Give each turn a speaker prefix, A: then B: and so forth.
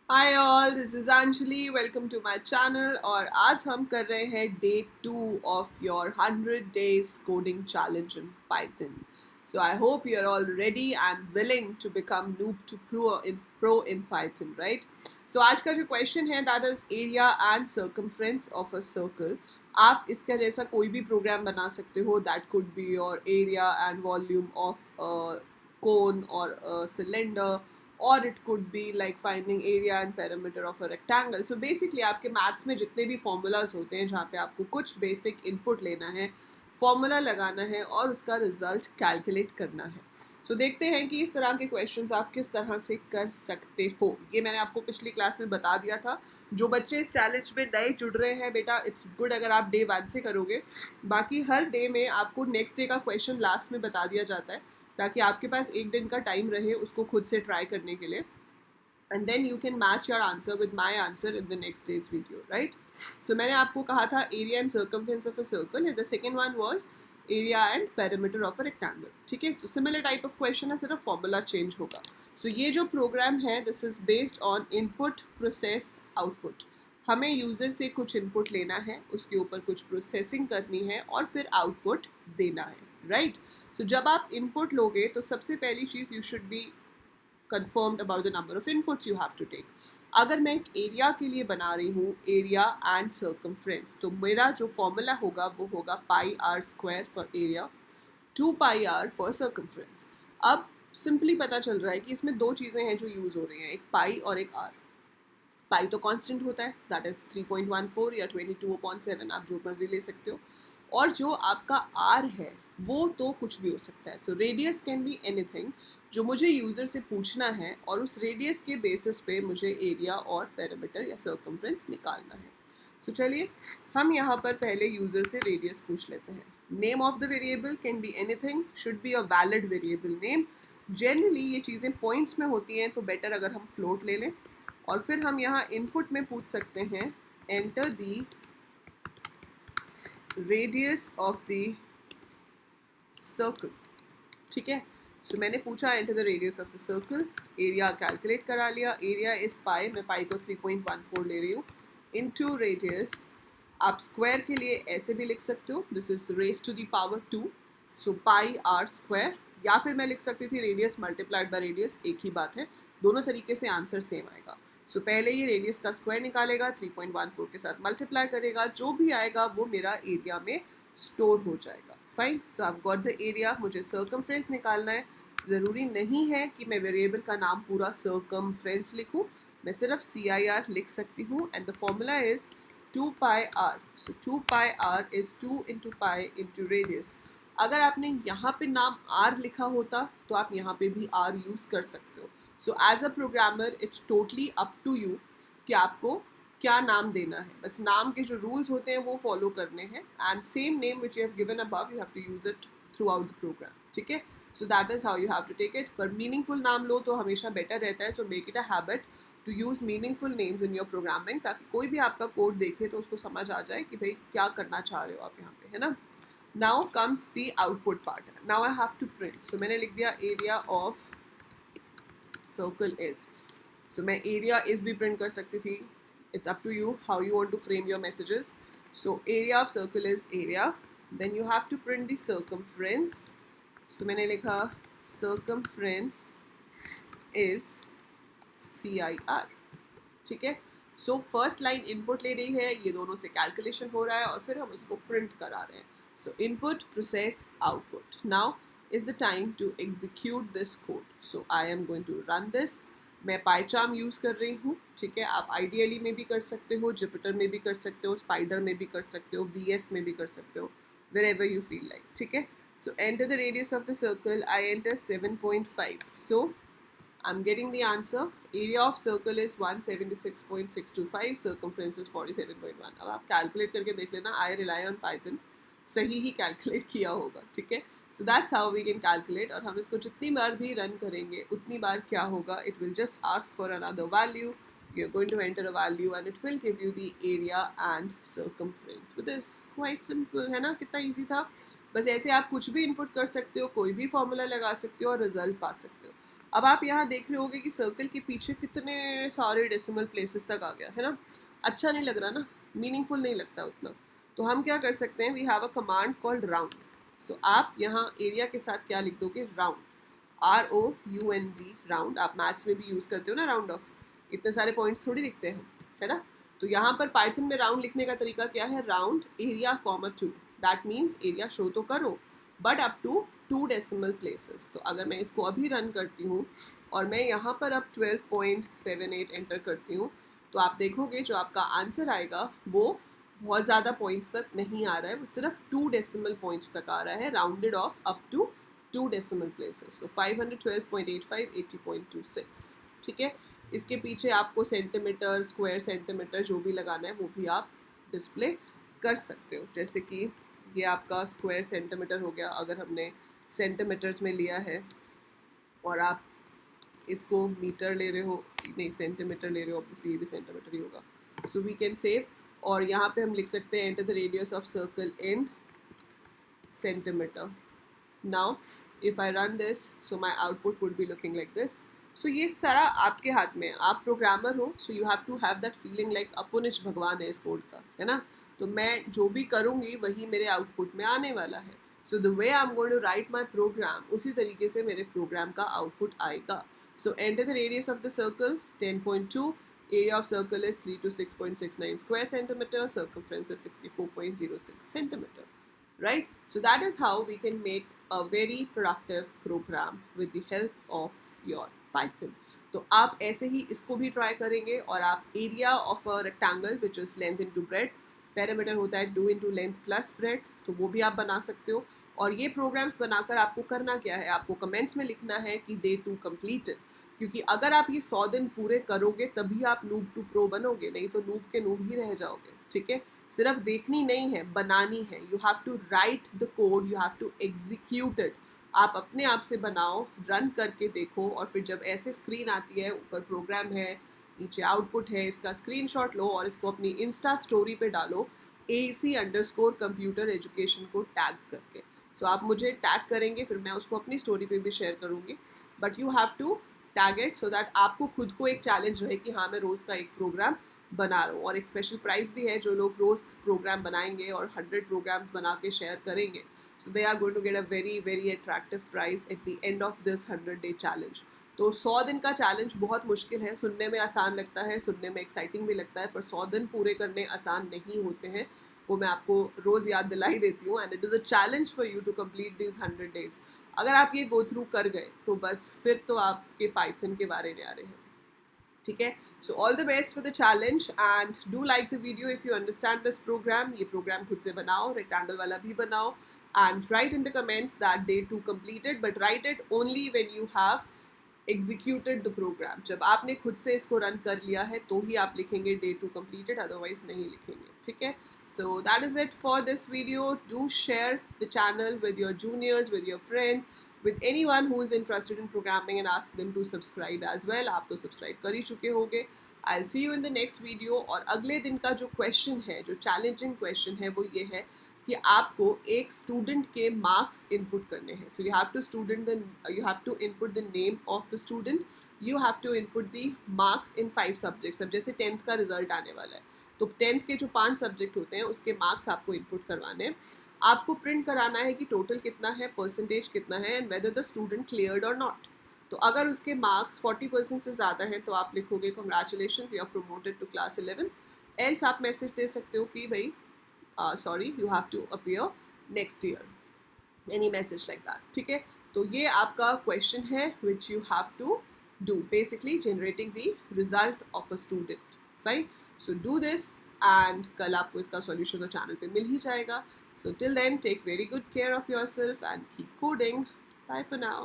A: Hi all, this is Anjali. Welcome to my channel. और आज हम कर रहे हैं day 2 of your 100 days coding challenge in python. So I hope you are all ready and willing to become noob to pro in python, right? So आज का जो question है that is area and circumference of a circle. आप इसका जैसा कोई भी program बना सकते हो। That could be your area and volume of cone or a cylinder, or it could be like finding area and perimeter of a rectangle. So basically आपके maths में जितने भी फॉर्मूलाज होते हैं जहाँ पे आपको कुछ बेसिक इनपुट लेना है, फॉर्मूला लगाना है और उसका रिजल्ट कैलकुलेट करना है। सो देखते हैं कि इस तरह के क्वेश्चंस आप किस तरह से कर सकते हो। ये मैंने आपको पिछली क्लास में बता दिया था। जो बच्चे इस चैलेंज में नए जुड़ रहे हैं, बेटा इट्स गुड अगर आप डे 1 से करोगे। बाकी हर डे में आपको नेक्स्ट डे का क्वेश्चन लास्ट में बता दिया जाता है, ताकि आपके पास एक दिन का टाइम रहे उसको खुद से ट्राई करने के लिए। And then you can match your answer with my answer in the next day's video, right? So मैंने आपको कहा था area and circumference of a circle, and the second one was area and perimeter of a rectangle. ठीक है, तो similar type of question है, सिर्फ formula change होगा। सो ये जो प्रोग्राम है this is based on input process output. हमें यूज़र से कुछ इनपुट लेना है, उसके ऊपर कुछ प्रोसेसिंग करनी है और फिर आउटपुट देना है, राइट? सो जब आप इनपुट लोगे तो सबसे पहली चीज़ you should be confirmed about the number of inputs you have to take. अगर मैं एक एरिया के लिए बना रही हूँ एरिया एंड सर्कमफ्रेंस, तो मेरा जो फॉर्मूला होगा वो होगा pi r square for area, 2 pi r for circumference. अब सिंपली पता चल रहा है कि इसमें दो चीज़ें हैं जो यूज़ हो रही हैं, एक पाई और एक आर। पाई तो कांस्टेंट होता है, दैट इज 3.14 या 22/7, आप जो मर्जी ले सकते हो। और जो आपका आर है वो तो कुछ भी हो सकता है। So radius can be anything. जो मुझे यूज़र से पूछना है और उस रेडियस के बेसिस पे मुझे एरिया और पेरीमीटर या सर्कमफ्रेंस निकालना है। सो चलिए हम यहाँ पर पहले यूज़र से रेडियस पूछ लेते हैं। Name of the variable can be anything, should be a valid variable name. Generally ये चीज़ें पॉइंट्स में होती हैं तो बेटर अगर हम फ्लोट ले लें। और फिर हम यहाँ इनपुट में पूछ सकते हैं enter the radius of the circle. ठीक है, सो मैंने पूछा enter the radius of the circle. Area calculate करा लिया, एरिया इज पाई, मैं पाई को 3.14 ले रही हूँ, इनटू रेडियस। आप स्क्वायर के लिए ऐसे भी लिख सकते हो, this is raise to the power 2, so pi r square. या फिर मैं लिख सकती थी रेडियस मल्टीप्लाइड बाय रेडियस, एक ही बात है, दोनों तरीके से आंसर सेम आएगा। सो पहले ये रेडियस का स्क्वायर निकालेगा, 3.14 के साथ मल्टीप्लाई करेगा, जो भी आएगा वो मेरा एरिया में स्टोर हो जाएगा। Fine, so I got the area. मुझे सर्कमफ्रेंस निकालना है। ज़रूरी नहीं है कि मैं वेरिएबल का नाम पूरा सर्कमफ्रेंस लिखूँ, मैं सिर्फ CIR लिख सकती हूँ। And the formula is 2 pi r. So 2 pi r is 2 into pi into radius. अगर आपने यहाँ पे नाम R लिखा होता तो आप यहाँ पे भी R यूज़ कर सकते हो। So as a programmer it's totally up to you कि आपको क्या नाम देना है। बस नाम के जो रूल्स होते हैं वो फॉलो करने हैं। And same name which you have given above you have to use it throughout the program. ठीक है, so that is how you have to take it. पर मीनिंगफुल नाम लो तो हमेशा बेटर रहता है। So make it a habit to use meaningful names in your programming, ताकि कोई भी आपका कोड देखे तो उसको समझ आ जाए कि भाई क्या करना चाह रहे हो आप यहाँ पे, है ना। Now comes the output part. Now I have to print. So मैंने लिख दिया एरिया ऑफ सर्कल इज। तो मैं एरिया इज भी प्रिंट कर सकती थी। It's up to you how you want to frame your messages. So area of circle is area, then you have to print the circumference. So मैंने लिखा circumference is CIR। ठीक है, so first line input ले रही है, ये दोनों से कैलकुलेशन हो रहा है और फिर हम इसको प्रिंट करा रहे हैं। So input process output. Now is the time to execute this code. So I am going to run this. मैं पाइचार्म यूज़ कर रही हूँ। ठीक है, आप आइडियली में भी कर सकते हो, जुपिटर में भी कर सकते हो, स्पाइडर में भी कर सकते हो, VS में भी कर सकते हो, wherever you feel like. ठीक है, so enter the radius of the circle. I enter 7.5. So I'm getting the answer. Area of circle is 176.625. Circumference is 47.1. अब आप कैलकुलेट करके देख लेना, I rely on Python, सही ही कैलकुलेट किया होगा। ठीक है, so that's how we can calculate. और हम इसको जितनी बार भी रन करेंगे उतनी बार क्या होगा, it will just ask for another value, you are going to enter a value and it will give you the area and circumference. With this quite simple, है ना, कितना ईजी था। बस ऐसे आप कुछ भी इनपुट कर सकते हो, कोई भी फॉर्मूला लगा सकते हो और रिजल्ट पा सकते हो। अब आप यहाँ देख रहे होगे कि सर्कल के पीछे कितने सारे डेसिमल प्लेसेस तक आ गया है ना, अच्छा नहीं लग रहा ना, मीनिंगफुल नहीं लगता उतना। तो हम क्या कर सकते हैं, we have a command called round. So आप यहाँ एरिया के साथ क्या लिख दोगे, राउंड, ROUND, राउंड। आप मैथ्स में भी यूज़ करते हो ना राउंड ऑफ, इतने सारे पॉइंट्स थोड़ी लिखते हैं, है ना। तो यहाँ पर पाइथन में राउंड लिखने का तरीका क्या है, round area comma 2, that means area show तो करो but up to 2 decimal places. तो अगर मैं इसको अभी रन करती हूँ और मैं यहाँ पर अब 12.78 एंटर करती हूँ, तो आप देखोगे जो आपका आंसर आएगा वो बहुत ज़्यादा पॉइंट्स तक नहीं आ रहा है, वो सिर्फ 2 डेसिमल पॉइंट्स तक आ रहा है, rounded off up to 2 decimal places. So 512.85, 80.26, ठीक है। इसके पीछे आपको सेंटीमीटर, स्क्वायर सेंटीमीटर जो भी लगाना है वो भी आप डिस्प्ले कर सकते हो। जैसे कि ये आपका स्क्वायर सेंटीमीटर हो गया, अगर हमने सेंटीमीटर्स में लिया है और आप इसको मीटर ले रहे हो, नहीं सेंटीमीटर ले रहे हो, ऑब्वियसली ये भी सेंटीमीटर ही होगा। सो वी कैन सेव, और यहाँ पे हम लिख सकते हैं enter the radius of circle in centimetre. Now if I run this, so my output would be looking like this. So ये सारा आपके हाथ में है, आप प्रोग्रामर हो, so you have to have that feeling like अपुनिश भगवान है इस कोड का, है ना। तो मैं जो भी करूँगी वही मेरे आउटपुट में आने वाला है। So the way I am going to write my program, उसी तरीके से मेरे प्रोग्राम का आउटपुट आएगा। So enter the radius of the circle 10.2, area of circle is 3 to 6.69 square centimeter, circumference is 64.06 centimeter, right? So that is how we can make a very productive program with the help of your Python. तो आप ऐसे ही इसको भी try करेंगे और आप area of a rectangle which is length into breadth, parameter होता है 2 into लेंथ प्लस ब्रेड्थ, तो वो भी आप बना सकते हो। और ये प्रोग्राम्स बनाकर आपको करना क्या है, आपको कमेंट्स में लिखना है कि डे 2 कंप्लीटेड, क्योंकि अगर आप ये 100 दिन पूरे करोगे तभी आप नूब टू प्रो बनोगे, नहीं तो नूब के नूब ही रह जाओगे, ठीक है। सिर्फ देखनी नहीं है, बनानी है। You have to write the code, you have to execute it. आप अपने आप से बनाओ, रन करके देखो, और फिर जब ऐसे स्क्रीन आती है, ऊपर प्रोग्राम है, नीचे आउटपुट है, इसका स्क्रीनशॉट लो और इसको अपनी इंस्टा स्टोरी पे डालो, AC_computer education को टैग करके। सो आप मुझे टैग करेंगे, फिर मैं उसको अपनी स्टोरी पे भी शेयर करूँगी, but you have to tag it so that आपको खुद को एक चैलेंज रहे कि हाँ मैं रोज़ का एक प्रोग्राम बना रहा हूँ। और एक स्पेशल प्राइज़ भी है, जो लोग रोज़ प्रोग्राम बनाएंगे और 100 प्रोग्राम्स बना के शेयर करेंगे, so they are going to get a very very attractive prize at the end of this 100-day challenge. तो 100 दिन का चैलेंज बहुत मुश्किल है, सुनने में आसान लगता है, सुनने में एक्साइटिंग भी लगता है, पर 100 दिन पूरे करने आसान नहीं होते हैं, वो मैं आपको रोज़ याद दिलाई देती हूँ। And it is a challenge for you to complete this 100 days। अगर आप ये गो थ्रू कर गए तो बस फिर तो आपके पाइथन के बारे में आ रहे हैं, ठीक है। So all the best for the challenge and do like the video if you understand this program. ये प्रोग्राम खुद से बनाओ, रेक्टेंगल वाला भी बनाओ, and write in the comments that day 2 completed, but write it only when you have executed the program. जब आपने खुद से इसको रन कर लिया है तो ही आप लिखेंगे day 2 completed, अदरवाइज नहीं लिखेंगे, ठीक है। So that is it for this video. Do share the channel with your juniors, with your friends, with anyone who is interested in programming, and ask them to subscribe as well. आप तो subscribe कर ही चुके होंगे। I'll see you in the next video. और अगले दिन का जो question है, जो challenging question है, वो ये है कि आपको एक स्टूडेंट के मार्क्स इनपुट करने हैं। So you have to input the name of the student, you have to input the marks in 5 subjects. अब जैसे 10th का रिजल्ट आने वाला है, तो 10th के जो 5 सब्जेक्ट होते हैं उसके मार्क्स आपको इनपुट करवाने हैं। आपको प्रिंट कराना है कि टोटल कितना है, परसेंटेज कितना है, and whether the student cleared और नॉट। तो अगर उसके मार्क्स 40% से ज़्यादा है तो आप लिखोगे congratulations, you are promoted to class 11। Else आप मैसेज दे सकते हो कि भाई sorry, you have to appear next year, any message like that, ठीक है। तो ये आपका question है which you have to do, basically generating the result of a student, fine। so do this and कल आपको इसका solution तो channel पे मिल ही जाएगा। so till then, take very good care of yourself and keep coding. Bye for now.